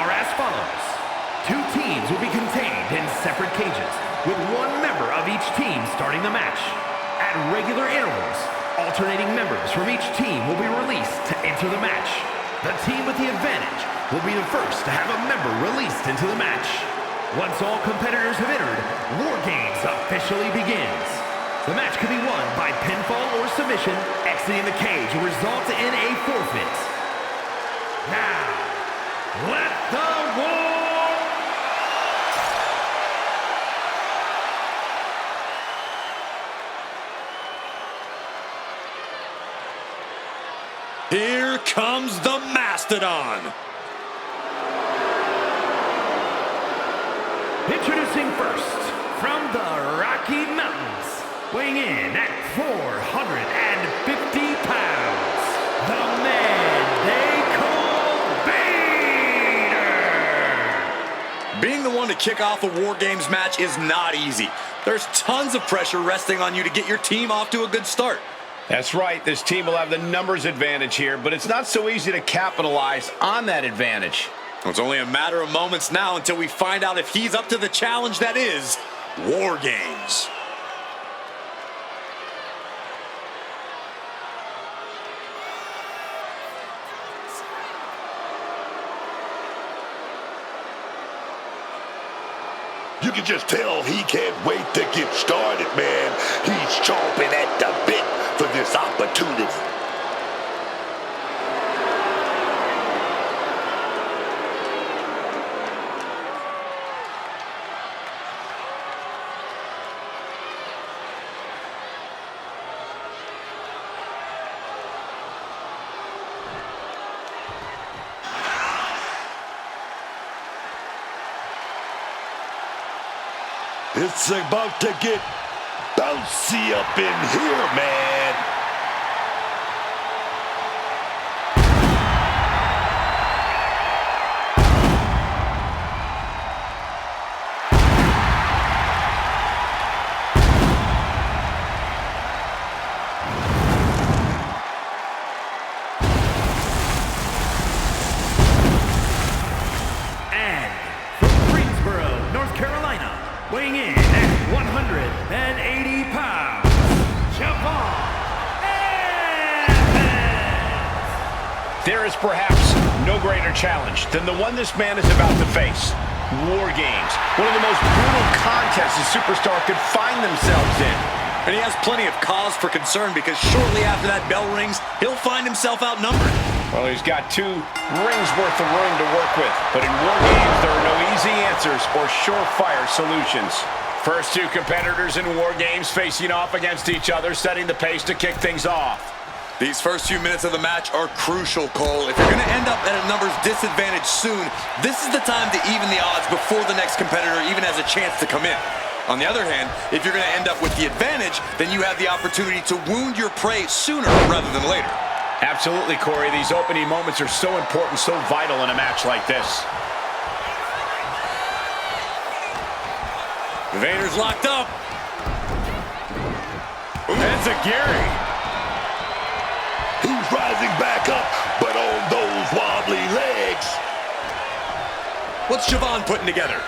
are as follows. 2 teams will be contained in separate cages, with 1 member of each team starting the match. At regular intervals, alternating members from each team will be released to enter the match. The team with the advantage will be the first to have a member released into the match. Once all competitors have entered, War Games officially begins. The match could be won by pinfall or submission. Exiting the cage will result in a forfeit. Now, let the war... Here comes the Mastodon. Introducing first, from the Rocky Mountains, weighing in at 450 pounds, the man they call Vader! Being the one to kick off a War Games match is not easy. There's tons of pressure resting on you to get your team off to a good start. That's right. This team will have the numbers advantage here, but it's not so easy to capitalize on that advantage. It's only a matter of moments now until we find out if he's up to the challenge that is War Games. You can just tell he can't wait to get started, man. He's chomping at the bit for this opportunity. It's about to get bouncy up in here, man. And from Greensboro, North Carolina, weighing in at 180 pounds, There is perhaps no greater challenge than the one this man is about to face. War Games, one of the most brutal contests a superstar could find themselves in. And he has plenty of cause for concern because shortly after that bell rings, he'll find himself outnumbered. Well, he's got 2 rings worth of room to work with. But in War Games, there are no easy answers or surefire solutions. First 2 competitors in War Games facing off against each other, setting the pace to kick things off. These first few minutes of the match are crucial, Cole. If you're going to end up at a numbers disadvantage soon, this is the time to even the odds before the next competitor even has a chance to come in. On the other hand, if you're going to end up with the advantage, then you have the opportunity to wound your prey sooner rather than later. Absolutely, Corey. These opening moments are so important, so vital in a match like this. Vader's locked up. That's a Gary. He's rising back up, but on those wobbly legs. What's Siobhan putting together?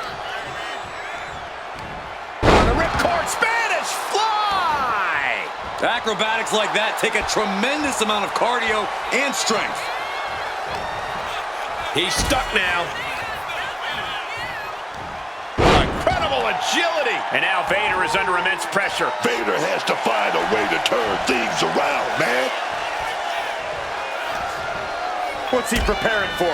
On the ripcord, Spanish fly! Acrobatics like that take a tremendous amount of cardio and strength. He's stuck now. Incredible agility. And now Vader is under immense pressure. Vader has to find a way to turn things around, man. What's he preparing for?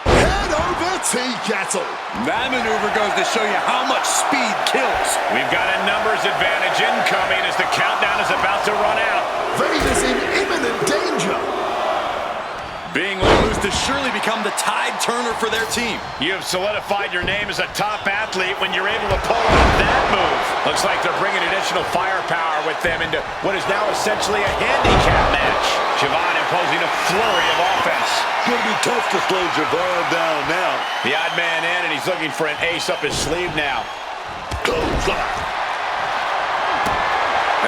Head over T-Castle. That maneuver goes to show you how much speed kills. We've got a numbers advantage incoming as the countdown is about to run out. Vader's in imminent danger. Being let loose to surely become the tide turner for their team. You have solidified your name as a top athlete when you're able to pull off that move. Looks like they're bringing additional firepower with them into what is now essentially a handicap match. Siobhan imposing a flurry of offense. It's going to be tough to slow Siobhan down now. The odd man in, and he's looking for an ace up his sleeve now. Clothesline.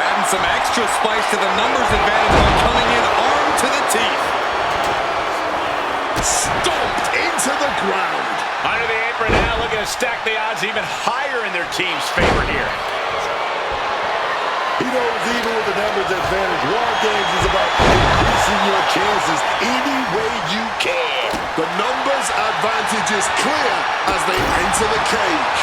Adding some extra spice to the numbers advantage by coming in armed to the teeth. stack the odds even higher in their team's favor here. He knows even with the numbers advantage, War Games is about increasing your chances any way you can. The numbers advantage is clear as they enter the cage.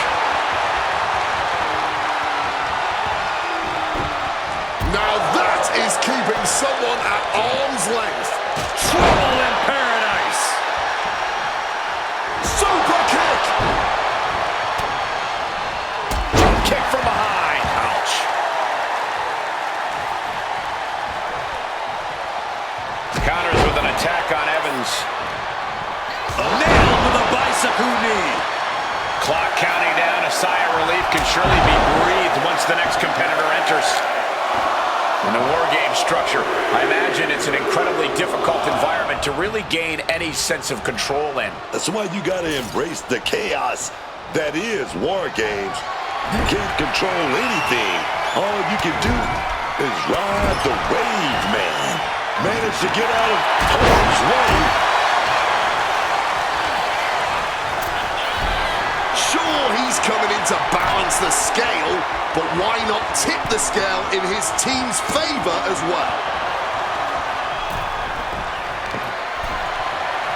Now that is keeping someone at arm's length. Trouble in paradise. Super kick! Drop kick from behind. Ouch. Counters with an attack on Evans. Nailed with a bicycle knee. Clock counting down. A sigh of relief can surely be breathed once the next competitor enters. In the War Game structure, I imagine it's an incredibly difficult environment to really gain any sense of control in. That's why you gotta embrace the chaos that is War Games. You can't control anything. All you can do is ride the wave, man. Manage to get out of harm's way. Sure, he's coming in to balance the scale, but why not tip the scale in his team's favor as well?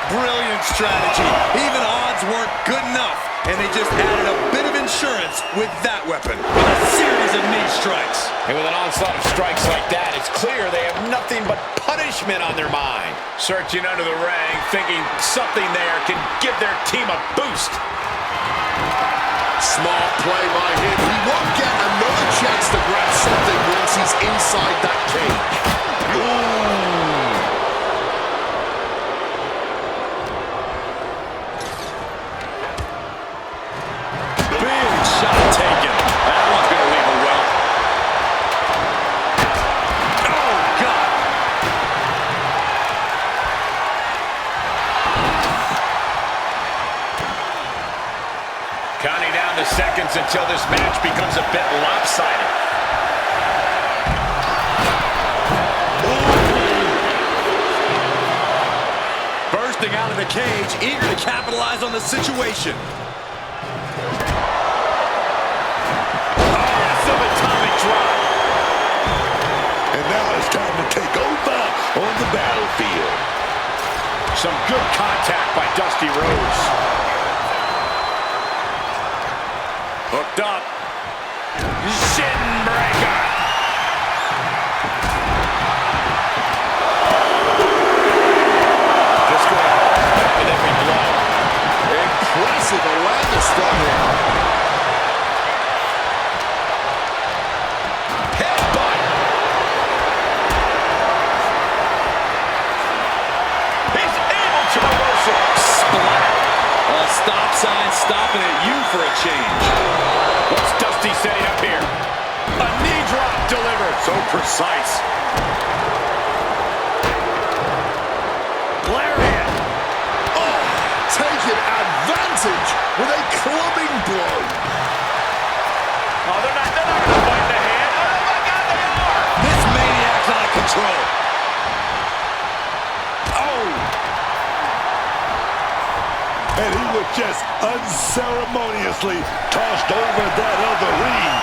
Brilliant strategy. Even odds weren't good enough, and they just added a bit of insurance with that weapon. With a series of knee strikes. And with an onslaught of strikes like that, it's clear they have nothing but punishment on their mind. Searching under the ring, thinking something there can give their team a boost. Smart play by him. He won't get another chance to grab something once he's inside that cage. Ooh. Big shot taken. That one's going to leave a well. Oh, God. Counting down the seconds until this match becomes a bit lopsided. Bursting out of the cage, eager to capitalize on the situation. Subatomic drop. And now it's time to take over on the battlefield. Some good contact by Dusty Rhodes. Hooked up. Shin breaker. Just going hard with every blow. Impressive awareness from him. Headbutt. He's able to reverse it. Splat. A stop sign stopping at you for a change. What's Dusty setting up here? A knee drop delivered. So precise. Lariat. Oh, taking advantage with a clubbing blow. Oh, they're not going to bite the hand. Oh, my God, they are. This maniac's out of control. Oh. And he was just unceremoniously tossed over that other ring.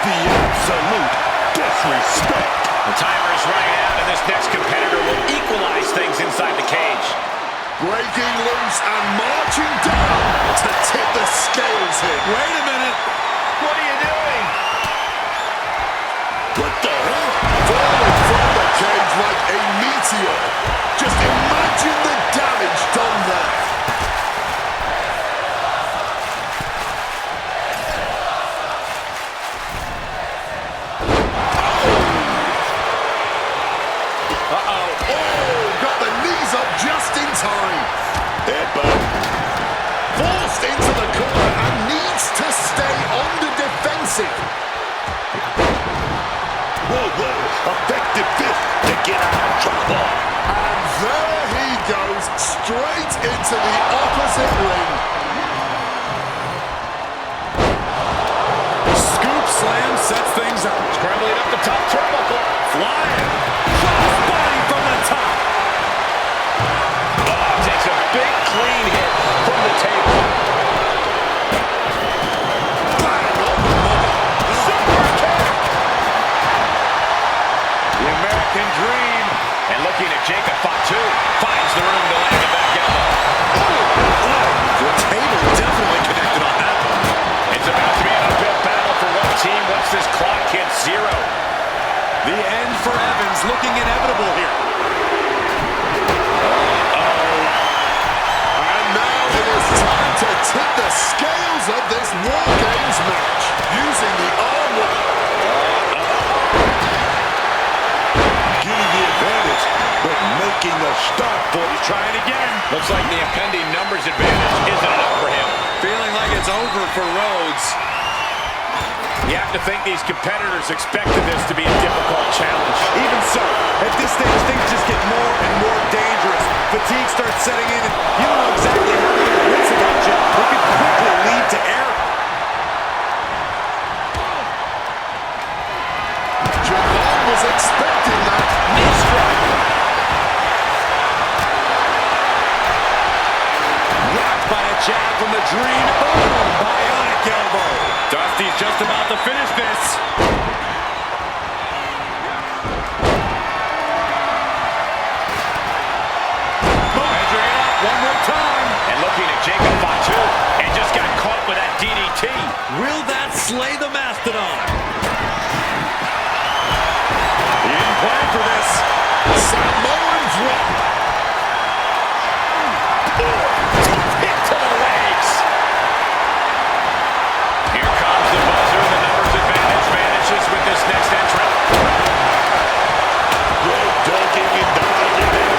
The absolute disrespect. The timer is running out, and this next competitor will equalize things inside the cage. Breaking loose and marching down to tip the scales here. Wait a minute. What are you doing? What the hell? Falling from the cage like a meteor. Just imagine the damage done there. Forced into the corner and needs to stay on the defensive. Whoa. Effective fist to get out of trouble. And there he goes, straight into the opposite ring. Scoop slam sets things up. Scrambling up the top turnbuckle. Flying. Crossbody from the top. Oh, takes a big clean hit from the table. Jacob Fatu finds the room to land a back elbow. The table definitely connected on that one. It's about to be an uphill battle for one team once this clock hits 0. The end for Evans looking inevitable here. And now it is time to tip the scales of this War Games match using the arm lock. Getting the advantage, but making a start for it. Trying again. Looks like the impending numbers advantage isn't enough for him. Feeling like it's over for Rhodes. You have to think these competitors expected this to be a difficult challenge. Even so, at this stage, things just get more and more dangerous. Fatigue starts setting in, and you don't know exactly how many wits about you. It could quickly lead to error. Javon was expecting that. Knee strike. Rocked by a jab from the Dream. Boom! Bionic elbow. Dusty's just about to finish this. Measuring it up one more time. And looking at Jacob Fatu, and just got caught with that DDT. Will that slay the Mastodon? He didn't plan for this. Samoan drop. Hit to the legs. Here comes the buzzer. The numbers advantage vanishes with this next entrant. Great ducking and dodging it.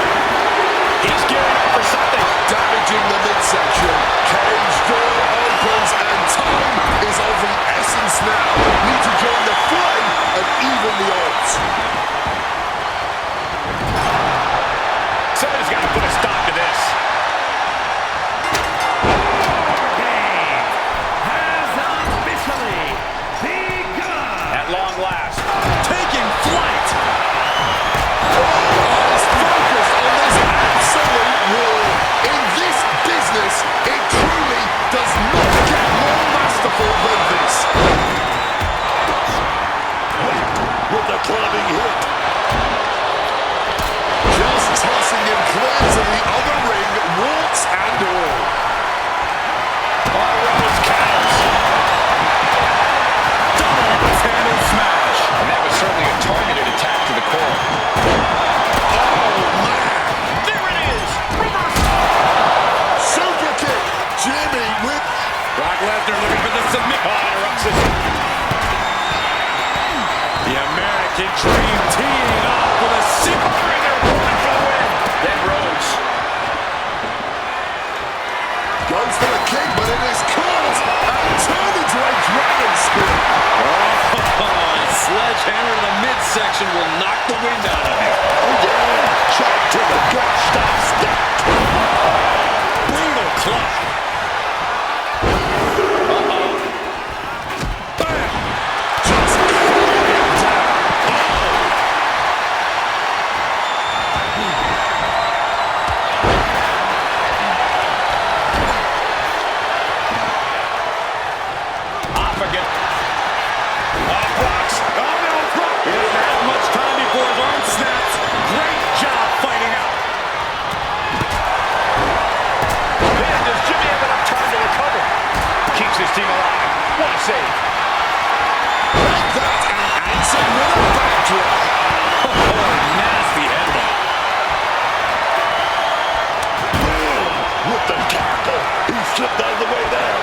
He's gearing up for something. Damaging the midsection. Cage door opens and time is of the essence now. Need to join the fray and even the odds. Somebody's got to put a stop to this. Has officially begun. At long last. Taking flight. Eyes focused on this absolute war. In this business, it truly does not get more masterful than this. With the clubbing hit. Just tossing him clear to the other ring, warts and all. Rhodes counts. Double tandem smash. And that was certainly a targeted attack to the core. There it is. Super kick. Jimmy with... Brock Lesnar looking for the submit. Interrupts his... The American Dream teeing off with a super ringer opponent for the win. Then Rhodes. Goes for the kick, but it is caught and turned into a dragon spear. A sledgehammer to the midsection will knock the wind out of him. Yeah, shot to the gut. Stop. Brutal club. Bam! Just clearing him down. Off again. Blocks. Oh no, Brock! He doesn't have much time before his arm snaps. Great job fighting out. Man, does Jimmy have enough time to recover? Keeps his team alive. What a save. Like that and answer with a backdrop. Oh, nasty headbutt. With the tackle. He slipped out of the way there.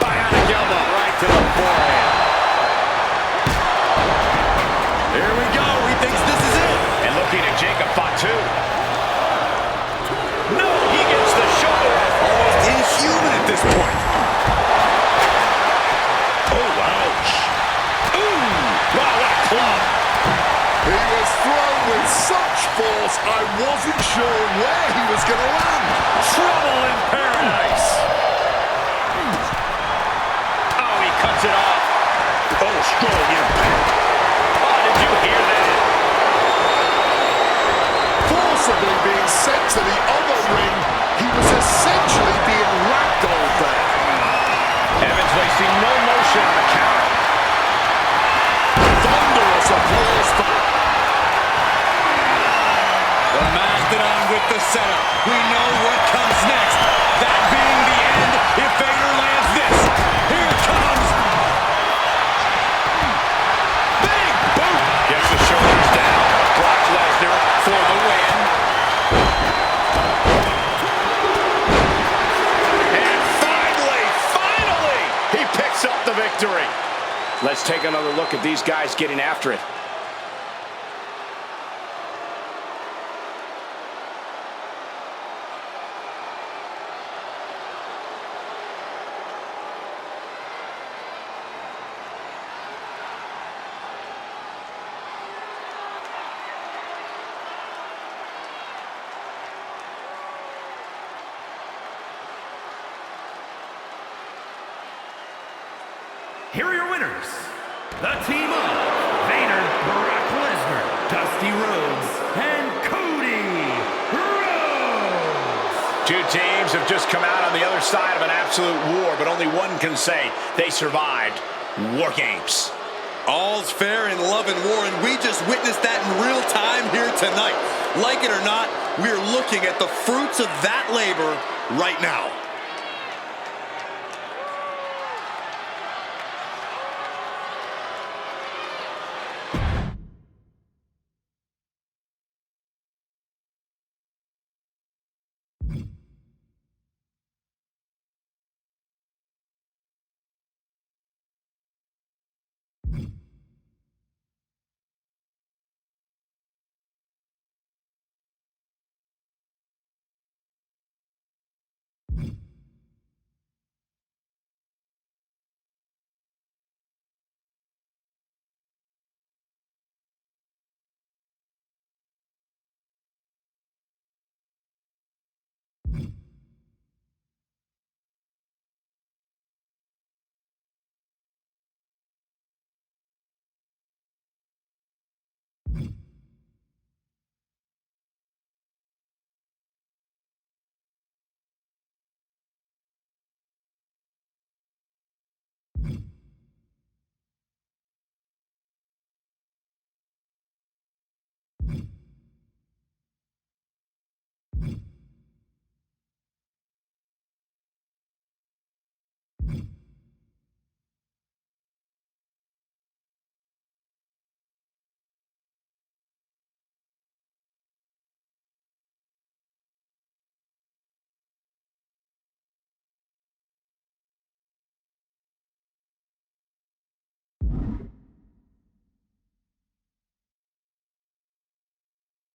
Bionic elbow right to the forehead. Here we go. He thinks this is it. And looking at Jacob Fatu. No, he gets the shoulder. Almost inhuman at this point. Oh, ouch. Ooh. Wow, what a club. He was thrown with such force, I wasn't sure where he was going to land. Trouble in paradise. Oh, he cuts it off. Oh, strong impact. Oh, did you hear that? Forcibly being sent to the other ring, he was essentially being ragdolled there. Evans wasting no motion on the counter. Thunderous applause for... it on with the setup. We know what comes next. That being the end if Vader lands this. Here it comes. Big boot. Gets the shoulders down. Brock Lesnar for the win. And finally, he picks up the victory. Let's take another look at these guys getting after it. Here are your winners. The team of Vader, Brock Lesnar, Dusty Rhodes, and Cody Rhodes. Two teams have just come out on the other side of an absolute war, but only one can say they survived War Games. All's fair in love and war, and we just witnessed that in real time here tonight. Like it or not, we're looking at the fruits of that labor right now.